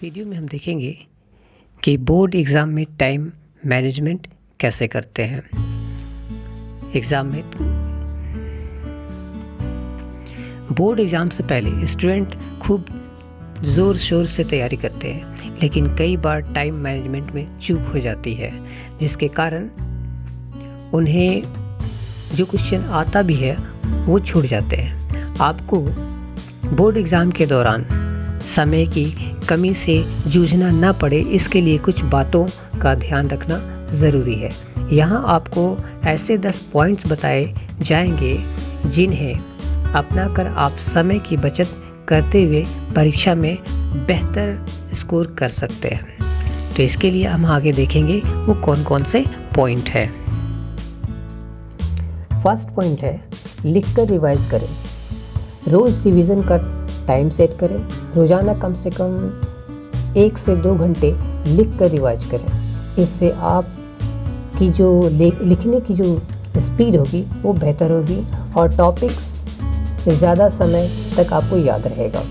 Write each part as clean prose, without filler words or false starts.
Video में हम देखेंगे कि बोर्ड एग्ज़ाम में टाइम मैनेजमेंट कैसे करते हैं। एग्ज़ाम में बोर्ड एग्ज़ाम से पहले स्टूडेंट खूब ज़ोर शोर से तैयारी करते हैं, लेकिन कई बार टाइम मैनेजमेंट में चूक हो जाती है, जिसके कारण उन्हें जो क्वेश्चन आता भी है वो छूट जाते हैं। आपको बोर्ड एग्ज़ाम के दौरान समय की कमी से जूझना न पड़े, इसके लिए कुछ बातों का ध्यान रखना ज़रूरी है। यहाँ आपको ऐसे 10 पॉइंट्स बताए जाएंगे जिन्हें अपनाकर आप समय की बचत करते हुए परीक्षा में बेहतर स्कोर कर सकते हैं। तो इसके लिए हम आगे देखेंगे वो कौन कौन से पॉइंट है। फर्स्ट पॉइंट है, लिखकर रिवाइज करें। रोज़ रिवीजन का टाइम सेट करें। रोज़ाना कम से कम 1 से 2 घंटे लिख कर रिवाइज करें। इससे आप की जो लिखने की जो स्पीड होगी वो बेहतर होगी और टॉपिक्स से ज़्यादा समय तक आपको याद रहेगा।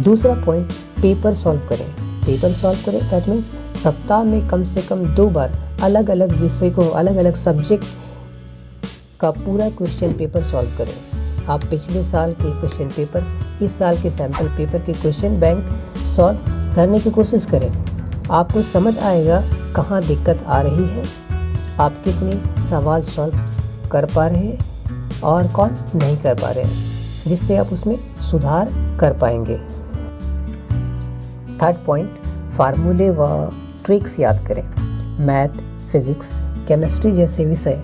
दूसरा पॉइंट, पेपर सॉल्व करें। पेपर सॉल्व करें दैट मीन्स सप्ताह में कम से कम 2 बार अलग अलग विषय को, अलग अलग सब्जेक्ट का पूरा क्वेश्चन पेपर सॉल्व करें। आप पिछले साल के क्वेश्चन पेपर, इस साल के सैम्पल पेपर के क्वेश्चन बैंक सॉल्व करने की कोशिश करें। आपको समझ आएगा कहाँ दिक्कत आ रही है, आप कितने सवाल सॉल्व कर पा रहे हैं और कौन नहीं कर पा रहे हैं, जिससे आप उसमें सुधार कर पाएंगे। थर्ड पॉइंट, फार्मूले व ट्रिक्स याद करें। मैथ, फिजिक्स, केमिस्ट्री जैसे विषय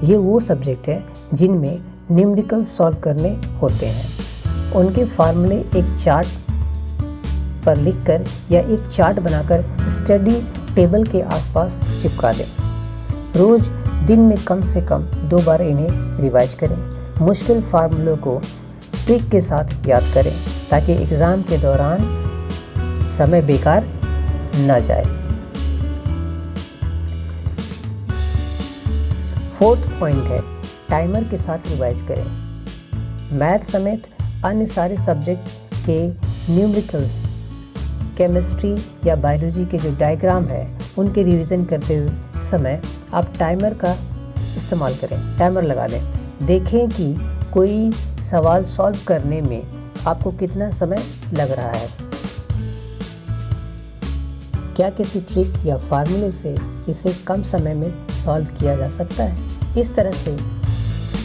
ये वो सब्जेक्ट है जिनमें न्यूमेरिकल सॉल्व करने होते हैं। उनके फार्मूले एक चार्ट पर लिखकर या एक चार्ट बनाकर स्टडी टेबल के आसपास चिपका दें। रोज दिन में कम से कम 2 बार इन्हें रिवाइज करें। मुश्किल फार्मूलों को ट्रिक के साथ याद करें ताकि एग्ज़ाम के दौरान समय बेकार न जाए। फोर्थ पॉइंट है, टाइमर के साथ रिवाइज करें। मैथ समेत अन्य सारे सब्जेक्ट के न्यूमेरिकल्स, केमिस्ट्री या बायोलॉजी के जो डायग्राम है उनके रिवीजन करते हुए समय आप टाइमर का इस्तेमाल करें। टाइमर लगा दें, देखें कि कोई सवाल सॉल्व करने में आपको कितना समय लग रहा है। क्या किसी ट्रिक या फार्मूले से इसे कम समय में सॉल्व किया जा सकता है। इस तरह से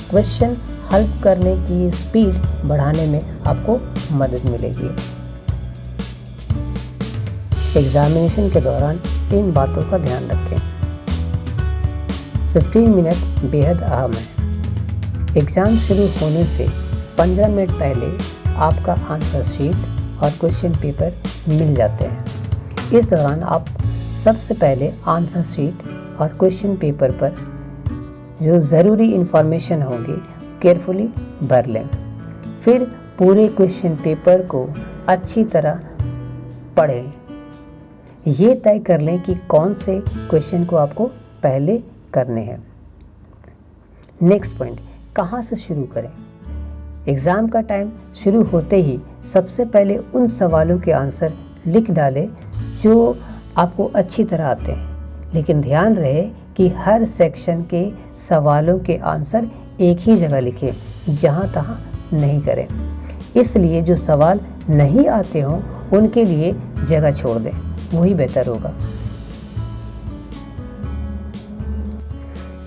क्वेश्चन हल करने की स्पीड बढ़ाने में आपको मदद मिलेगी। एग्जामिनेशन के दौरान इन बातों का ध्यान रखें। 15 मिनट बेहद अहम है। एग्ज़ाम शुरू होने से 15 मिनट पहले आपका आंसर शीट और क्वेश्चन पेपर मिल जाते हैं। इस दौरान आप सबसे पहले आंसर शीट और क्वेश्चन पेपर पर जो ज़रूरी इन्फॉर्मेशन होगी केयरफुली भर लें। फिर पूरे क्वेश्चन पेपर को अच्छी तरह पढ़ें। ये तय कर लें कि कौन से क्वेश्चन को आपको पहले करने हैं। नेक्स्ट पॉइंट, कहाँ से शुरू करें। एग्ज़ाम का टाइम शुरू होते ही सबसे पहले उन सवालों के आंसर लिख डालें जो आपको अच्छी तरह आते हैं, लेकिन ध्यान रहे कि हर सेक्शन के सवालों के आंसर एक ही जगह लिखें, जहाँ तहाँ नहीं करें। इसलिए जो सवाल नहीं आते हों उनके लिए जगह छोड़ दें, वही बेहतर होगा।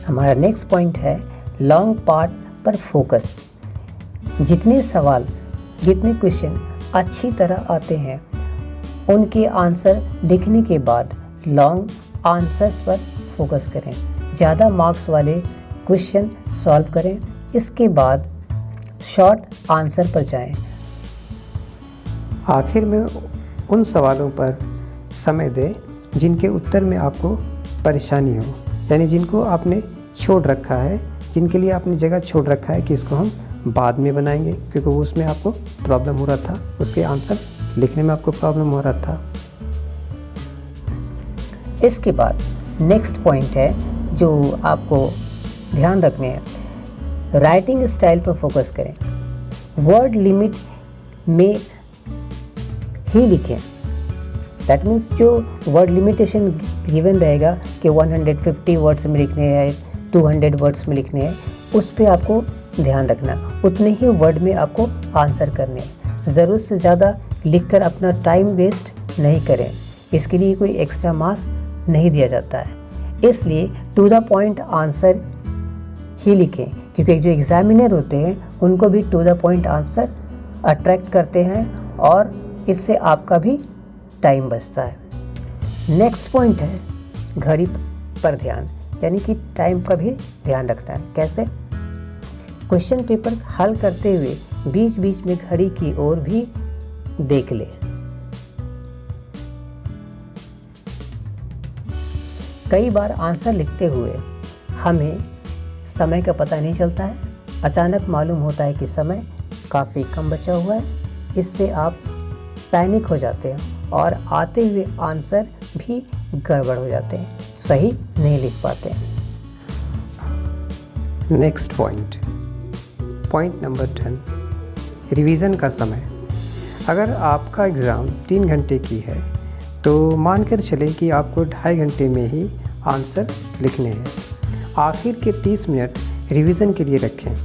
हमारा नेक्स्ट पॉइंट है, लॉन्ग पार्ट पर फोकस। जितने सवाल, जितने क्वेश्चन अच्छी तरह आते हैं उनके आंसर लिखने के बाद लॉन्ग आंसर्स पर फोकस करें। ज़्यादा मार्क्स वाले क्वेश्चन सॉल्व करें। इसके बाद शॉर्ट आंसर पर जाएं। आखिर में उन सवालों पर समय दें जिनके उत्तर में आपको परेशानी हो, यानी जिनको आपने छोड़ रखा है, जिनके लिए आपने जगह छोड़ रखा है कि इसको हम बाद में बनाएंगे, क्योंकि वो उसमें आपको प्रॉब्लम हो रहा था, उसके आंसर लिखने में आपको प्रॉब्लम हो रहा था। इसके बाद नेक्स्ट पॉइंट है जो आपको ध्यान रखने हैं, राइटिंग स्टाइल पर फोकस करें। वर्ड लिमिट में ही लिखें। दैट मीन्स जो वर्ड लिमिटेशन गिवन रहेगा कि 150 वर्ड्स में लिखने हैं, 200 वर्ड्स में लिखने हैं, उस पर आपको ध्यान रखना। उतने ही वर्ड में आपको आंसर करने हैं। ज़रूरत से ज़्यादा लिखकर अपना टाइम वेस्ट नहीं करें, इसके लिए कोई एक्स्ट्रा मार्क्स नहीं दिया जाता है। इसलिए टू द पॉइंट आंसर ही लिखें, क्योंकि जो एग्जामिनर होते हैं उनको भी to the point answer attract करते हैं और इससे आपका भी टाइम बचता है। नेक्स्ट पॉइंट है घड़ी पर ध्यान, यानी कि टाइम का भी ध्यान रखना है। कैसे? क्वेश्चन पेपर हल करते हुए बीच बीच में घड़ी की ओर भी देख ले। कई बार आंसर लिखते हुए हमें समय का पता नहीं चलता है, अचानक मालूम होता है कि समय काफ़ी कम बचा हुआ है। इससे आप पैनिक हो जाते हैं और आते हुए आंसर भी गड़बड़ हो जाते हैं, सही नहीं लिख पाते हैं। नेक्स्ट पॉइंट नंबर 10, रिवीजन का समय। अगर आपका एग्ज़ाम 3 घंटे की है तो मानकर चलें कि आपको 2.5 घंटे में ही आंसर लिखने हैं। आखिर के 30 मिनट रिवीजन के लिए रखें,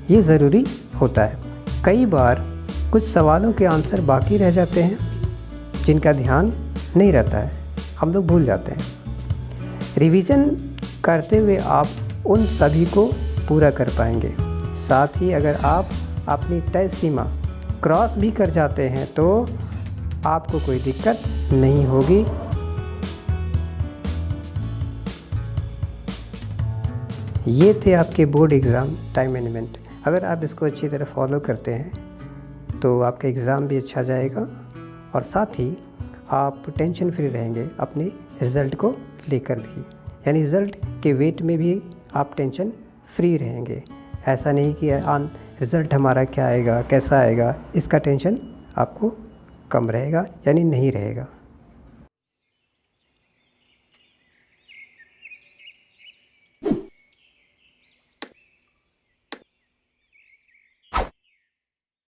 ये ज़रूरी होता है। कई बार कुछ सवालों के आंसर बाकी रह जाते हैं जिनका ध्यान नहीं रहता है, हम लोग भूल जाते हैं। रिवीजन करते हुए आप उन सभी को पूरा कर पाएंगे। साथ ही अगर आप अपनी तय सीमा क्रॉस भी कर जाते हैं तो आपको कोई दिक्कत नहीं होगी। ये थे आपके बोर्ड एग्ज़ाम टाइम मैनेजमेंट। अगर आप इसको अच्छी तरह फॉलो करते हैं तो आपका एग्ज़ाम भी अच्छा जाएगा और साथ ही आप टेंशन फ्री रहेंगे अपने रिज़ल्ट को लेकर भी, यानी रिज़ल्ट के वेट में भी आप टेंशन फ्री रहेंगे। ऐसा नहीं कि रिज़ल्ट हमारा क्या आएगा, कैसा आएगा, इसका टेंशन आपको कम रहेगा, यानी नहीं रहेगा।